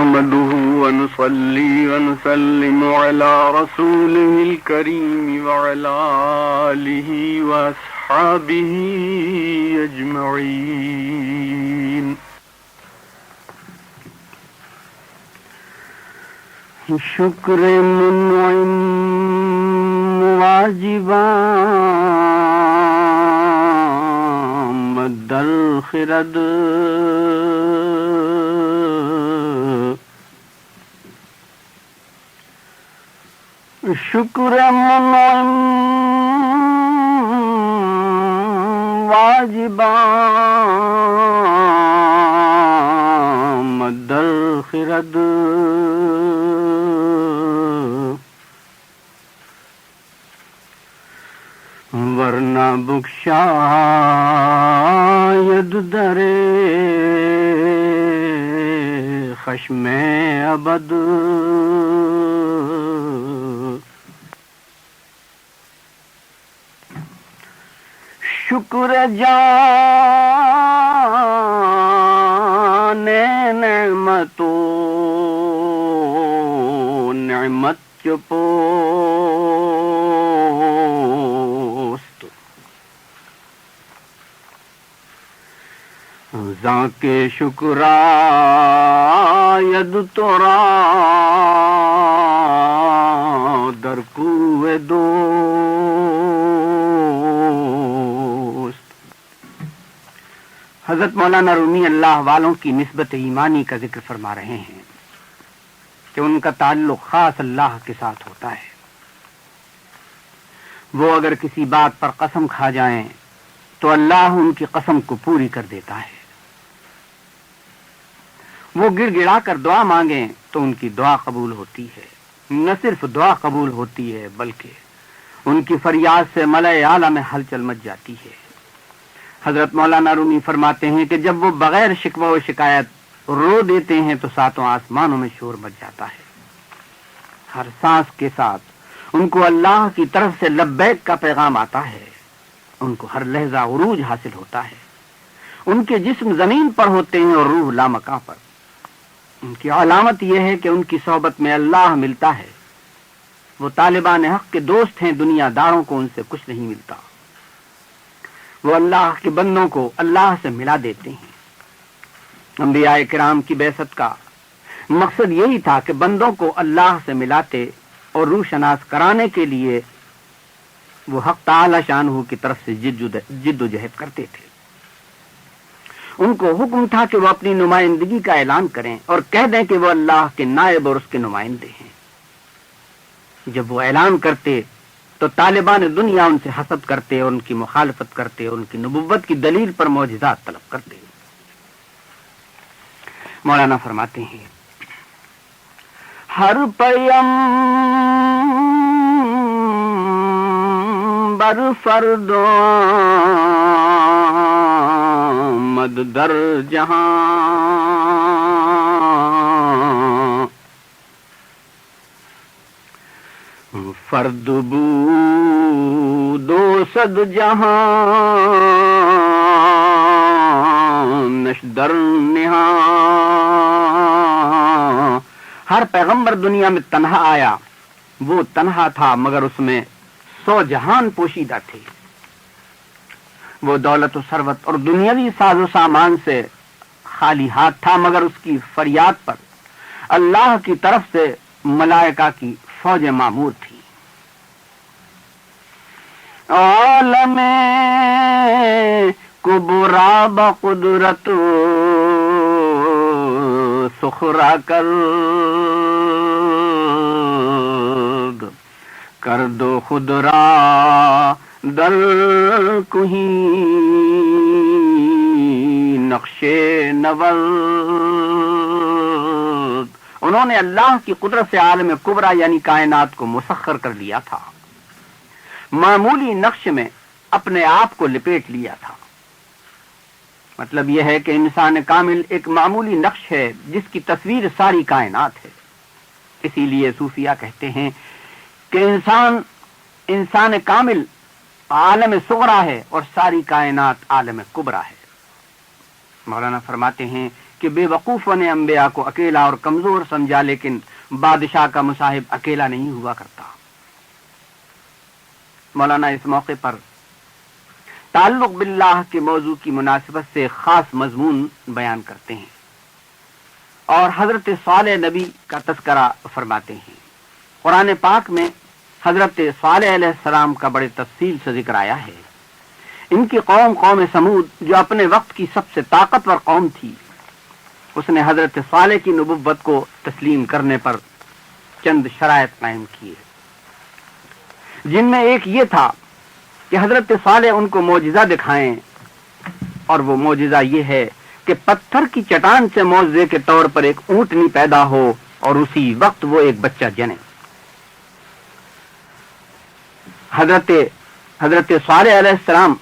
نحمده ونصلي ونسلم على رسوله الكريم وعلى آله وأصحابه أجمعين. شکر منعم واجبا مدر خرد شکر منعم واجبا مدر خرد ورنہ بخشاید در خشم ابد شکر جان نعمتو نعمت چپوست ذاکے شکرآید تورا در کوئے دوست. حضرت مولانا رومی اللہ والوں کی نسبت ایمانی کا ذکر فرما رہے ہیں کہ ان کا تعلق خاص اللہ کے ساتھ ہوتا ہے. وہ اگر کسی بات پر قسم کھا جائیں تو اللہ ان کی قسم کو پوری کر دیتا ہے. وہ گڑ گڑا کر دعا مانگیں تو ان کی دعا قبول ہوتی ہے. نہ صرف دعا قبول ہوتی ہے بلکہ ان کی فریاد سے ملائے اعلیٰ میں ہلچل مچ جاتی ہے. حضرت مولانا رومی فرماتے ہیں کہ جب وہ بغیر شکوہ و شکایت رو دیتے ہیں تو ساتوں آسمانوں میں شور مچ جاتا ہے. ہر سانس کے ساتھ ان کو اللہ کی طرف سے لبیک کا پیغام آتا ہے. ان کو ہر لحظہ عروج حاصل ہوتا ہے. ان کے جسم زمین پر ہوتے ہیں اور روح لامکاں پر. ان کی علامت یہ ہے کہ ان کی صحبت میں اللہ ملتا ہے. وہ طالبان حق کے دوست ہیں. دنیا داروں کو ان سے کچھ نہیں ملتا. وہ اللہ کے بندوں کو اللہ سے ملا دیتے ہیں. انبیاء کرام کی بعثت کا مقصد یہی تھا کہ بندوں کو اللہ سے ملاتے اور روح شناس کرانے کے لیے وہ حق تعالی شانہ کی طرف سے جد و جہد کرتے تھے. ان کو حکم تھا کہ وہ اپنی نمائندگی کا اعلان کریں اور کہہ دیں کہ وہ اللہ کے نائب اور اس کے نمائندے ہیں. جب وہ اعلان کرتے تو طالبان دنیا ان سے حسد کرتے اور ان کی مخالفت کرتے اور ان کی نبوت کی دلیل پر معجزات طلب کرتے. مولانا فرماتے ہیں ہر پیغمبر فرد مد در جہاں فرد دو صد جہاں نشدر نہاں. ہر پیغمبر دنیا میں تنہا آیا. وہ تنہا تھا مگر اس میں 100 جہان پوشیدہ تھے. وہ دولت و ثروت اور دنیاوی ساز و سامان سے خالی ہاتھ تھا مگر اس کی فریاد پر اللہ کی طرف سے ملائکہ کی فوج مامور تھی. عالم کبرا بقدرت سخرا کر دو خود را در کہیں نقش نورد. انہوں نے اللہ کی قدرت سے عالم کبرا یعنی کائنات کو مسخر کر لیا تھا. معمولی نقش میں اپنے آپ کو لپیٹ لیا تھا. مطلب یہ ہے کہ انسان کامل ایک معمولی نقش ہے جس کی تصویر ساری کائنات ہے. اسی لیے صوفیہ کہتے ہیں کہ انسان کامل عالم صغرا ہے اور ساری کائنات عالم کبرا ہے. مولانا فرماتے ہیں کہ بے وقوفوں نے انبیاء کو اکیلا اور کمزور سمجھا، لیکن بادشاہ کا مصاحب اکیلا نہیں ہوا کرتا۔ مولانا اس موقع پر تعلق باللہ کے موضوع کی مناسبت سے خاص مضمون بیان کرتے ہیں اور حضرت صالح نبی کا تذکرہ فرماتے ہیں۔ قرآن پاک میں حضرت صالح علیہ السلام کا بڑے تفصیل سے ذکر آیا ہے۔ ان کی قوم سمود، جو اپنے وقت کی سب سے طاقتور قوم تھی، اس نے حضرت صالح کی نبوت کو تسلیم کرنے پر چند شرائط قائم کیے، جن میں ایک یہ تھا کہ حضرت صالح ان کو معجزہ دکھائیں، اور وہ معجزہ یہ ہے کہ پتھر کی چٹان سے معجزے کے طور پر ایک اونٹنی پیدا ہو اور اسی وقت وہ ایک بچہ جنے۔ حضرت صالح علیہ السلام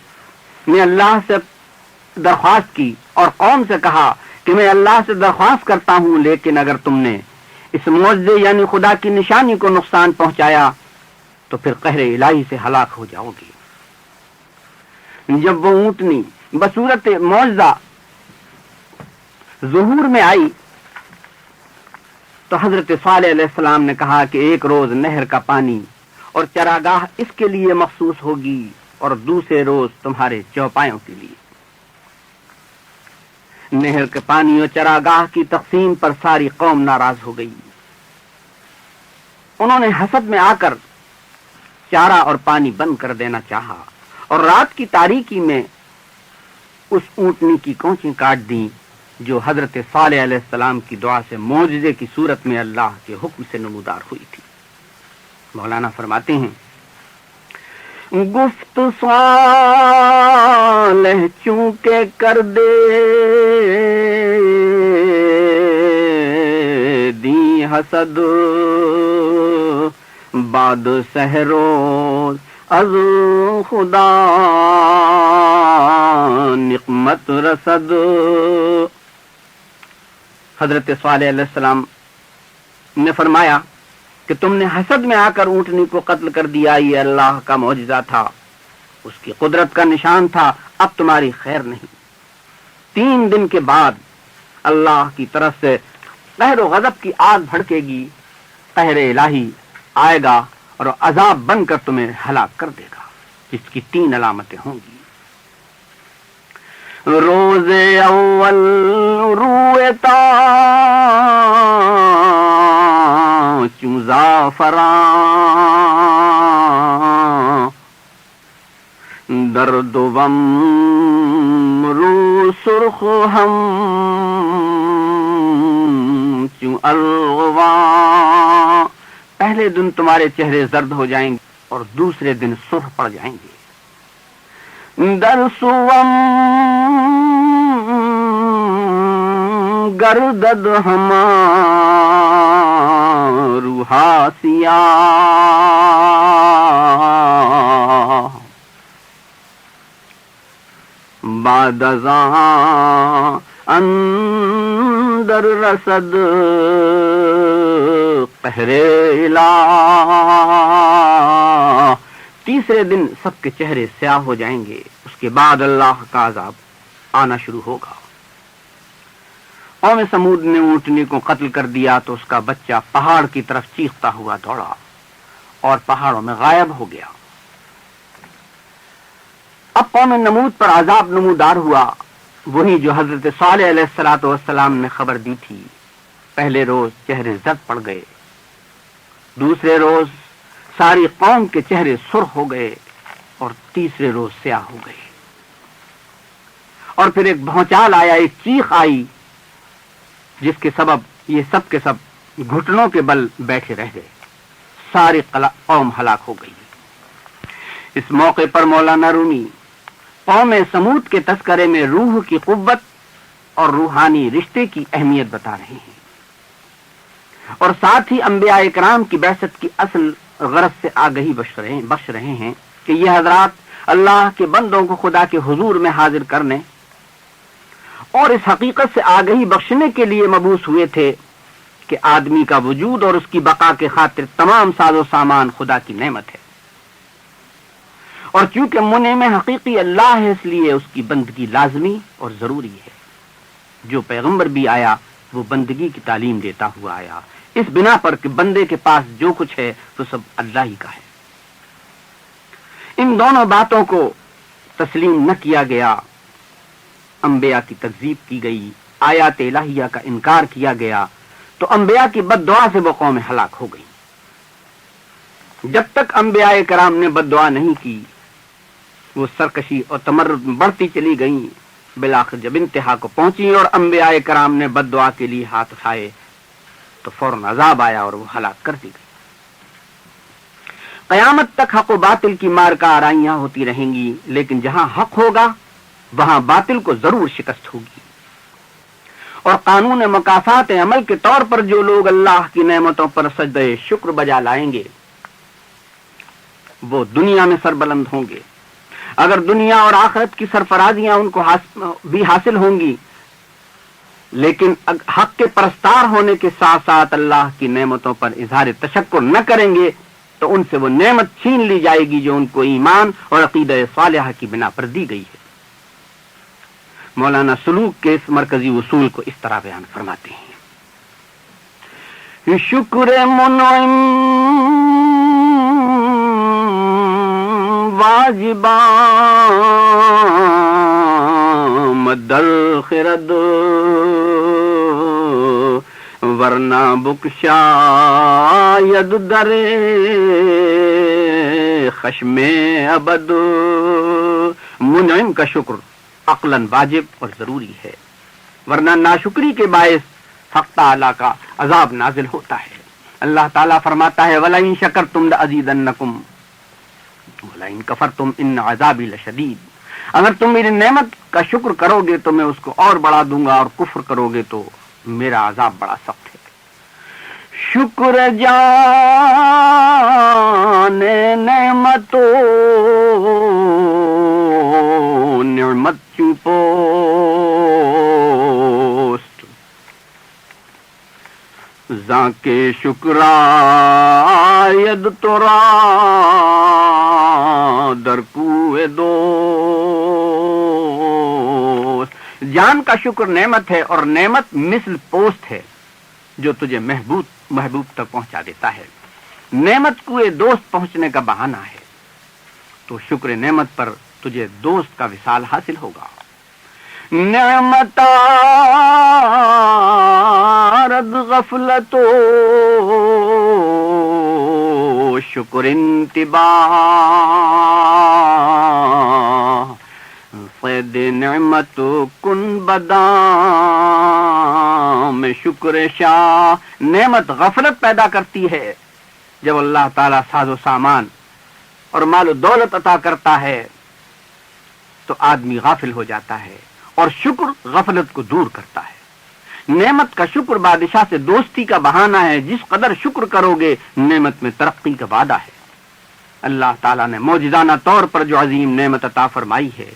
نے اللہ سے درخواست کی اور قوم سے کہا کہ میں اللہ سے درخواست کرتا ہوں، لیکن اگر تم نے اس معجزے یعنی خدا کی نشانی کو نقصان پہنچایا تو پھر قہر الہی سے ہلاک ہو جاؤ گے۔ جب وہ اونٹنی بصورت معجزہ ظہور میں آئی تو حضرت صالح علیہ السلام نے کہا کہ ایک روز نہر کا پانی اور چراگاہ اس کے لیے مخصوص ہوگی اور دوسرے روز تمہارے چوپایوں کے لیے۔ نہر کے پانی اور چراگاہ کی تقسیم پر ساری قوم ناراض ہو گئی۔ انہوں نے حسد میں آ کر چارہ اور پانی بند کر دینا چاہا اور رات کی تاریکی میں اس اونٹنی کی کونچیں کاٹ دیں جو حضرت صالح علیہ السلام کی دعا سے معجزے کی صورت میں اللہ کے حکم سے نمودار ہوئی تھی۔ مولانا فرماتے ہیں، گفت صالح چونکہ کر دے دی حسد بعد سحروز از خدا نقمت رسد۔ حضرت صالح علیہ السلام نے فرمایا کہ تم نے حسد میں آ کر اونٹنی کو قتل کر دیا، یہ اللہ کا معجزہ تھا، اس کی قدرت کا نشان تھا، اب تمہاری خیر نہیں۔ 3 دن کے بعد اللہ کی طرف سے قہر و غضب کی آگ بھڑکے گی، قہر الہی آئے گا اور عذاب بن کر تمہیں ہلاک کر دے گا، جس کی 3 علامتیں ہوں گی۔ روز اول رویتا چوں زعفران، در دوم رو سرخ ہم چوں الغوان، پہلے دن تمہارے چہرے زرد ہو جائیں گے اور دوسرے دن سرخ پڑ جائیں گے۔ در سوم گردد ہمارو ہاسیا، بعد ازاں اندر رسد قہر الہ، تیسرے دن سب کے چہرے سیاہ ہو جائیں گے، اس کے بعد اللہ کا عذاب آنا شروع ہوگا۔ قوم سمود نے اونٹنی کو قتل کر دیا تو اس کا بچہ پہاڑ کی طرف چیختا ہوا دوڑا اور پہاڑوں میں غائب ہو گیا۔ اب قوم نمود پر عذاب نمودار ہوا، وہی جو حضرت صالح علیہ السلام نے خبر دی تھی۔ پہلے روز چہرے زرد پڑ گئے، دوسرے روز ساری قوم کے چہرے سرخ ہو گئے اور تیسرے روز سیاہ ہو گئے، اور پھر ایک بھونچال آیا، ایک چیخ آئی جس کے سبب یہ سب کے سب گھٹنوں کے بل بیٹھے رہ گئے، ساری قوم ہلاک ہو گئی۔ اس موقع پر مولانا رومی قوم سمود کے تذکرے میں روح کی قوت اور روحانی رشتے کی اہمیت بتا رہے ہیں، اور ساتھ ہی انبیاء اکرام کی بعثت کی اصل غرض سے آگہی بخش رہے ہیں کہ یہ حضرات اللہ کے بندوں کو خدا کے حضور میں حاضر کرنے اور اس حقیقت سے آگہی بخشنے کے لیے مبعوث ہوئے تھے کہ آدمی کا وجود اور اس کی بقا کے خاطر تمام ساز و سامان خدا کی نعمت ہے، اور چونکہ منعم حقیقی اللہ ہے اس لیے اس کی بندگی لازمی اور ضروری ہے۔ جو پیغمبر بھی آیا وہ بندگی کی تعلیم دیتا ہوا آیا، اس بنا پر کہ بندے کے پاس جو کچھ ہے وہ سب اللہ ہی کا ہے۔ ان دونوں باتوں کو تسلیم نہ کیا گیا، انبیاء کی تکذیب کی گئی، آیات الہیہ کا انکار کیا گیا، تو انبیاء کی بد دعا سے وہ قوم ہلاک ہو گئی۔ جب تک انبیاء کرام نے بد دعا نہیں کی، وہ سرکشی اور تمرد میں بڑھتی چلی گئیں، بالآخر جب انتہا کو پہنچی اور انبیاء کرام نے بد دعا کے لیے ہاتھ اٹھائے تو فوراً عذاب آیا اور وہ ہلاک کر دی گئی۔ قیامت تک حق و باطل کی مارکہ آرائیاں ہوتی رہیں گی، لیکن جہاں حق ہوگا وہاں باطل کو ضرور شکست ہوگی، اور قانون مکافات عمل کے طور پر جو لوگ اللہ کی نعمتوں پر سجدہ شکر بجا لائیں گے وہ دنیا میں سربلند ہوں گے۔ اگر دنیا اور آخرت کی سرفرازیاں ان کو بھی حاصل ہوں گی، لیکن حق کے پرستار ہونے کے ساتھ ساتھ اللہ کی نعمتوں پر اظہار تشکر نہ کریں گے تو ان سے وہ نعمت چھین لی جائے گی جو ان کو ایمان اور عقیدہ صالحہ کی بنا پر دی گئی ہے۔ مولانا سلوک کے اس مرکزی اصول کو اس طرح بیان فرماتے ہیں: شکر منعم واجباں مدر خرد ورنہ بکشاید در خشم ابد۔ منعم کا شکر عقلاً واجب اور ضروری ہے، ورنہ ناشکری کے باعث حق تعالیٰ کا عذاب نازل ہوتا ہے۔ اللہ تعالیٰ فرماتا ہے: وَلَئِن شَكَرْتُمْ لَأَزِيدَنَّكُمْ وَلَئِن كَفَرْتُمْ إِنَّ عَذَابِي لَشَدِيدٌ۔ اگر تم میری نعمت کا شکر کرو گے تو میں اس کو اور بڑھا دوں گا، اور کفر کرو گے تو میرا عذاب بڑا سخت ہے۔ شکر جان نعمتو نعمت پوست زاں کے شکراید تورا در کوئے دوست۔ جان کا شکر نعمت ہے، اور نعمت مثل پوست ہے جو تجھے محبوب تک پہنچا دیتا ہے۔ نعمت کوئے دوست پہنچنے کا بہانہ ہے، تو شکر نعمت پر تجھے دوست کا وصال حاصل ہوگا۔ نعمت آرد غفلت و شکر انتباہ قید نعمت کن بدام شکر شاہ۔ نعمت غفلت پیدا کرتی ہے، جب اللہ تعالیٰ ساز و سامان اور مال و دولت عطا کرتا ہے تو آدمی غافل ہو جاتا ہے، اور شکر غفلت کو دور کرتا ہے۔ نعمت کا شکر بادشاہ سے دوستی کا بہانہ ہے، جس قدر شکر کرو گے نعمت میں ترقی کا وعدہ ہے۔ اللہ تعالیٰ نے معجزانہ طور پر جو عظیم نعمت عطا فرمائی ہے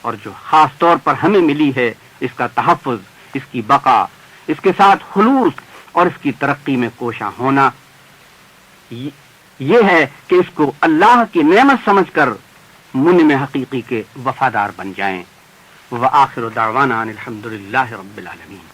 اور جو خاص طور پر ہمیں ملی ہے، اس کا تحفظ، اس کی بقا، اس کے ساتھ خلوص اور اس کی ترقی میں کوشاں ہونا، یہ ہے کہ اس کو اللہ کی نعمت سمجھ کر منعم حقیقی کے وفادار بن جائیں۔ وآخر دعوانا ان الحمد للہ رب العالمین۔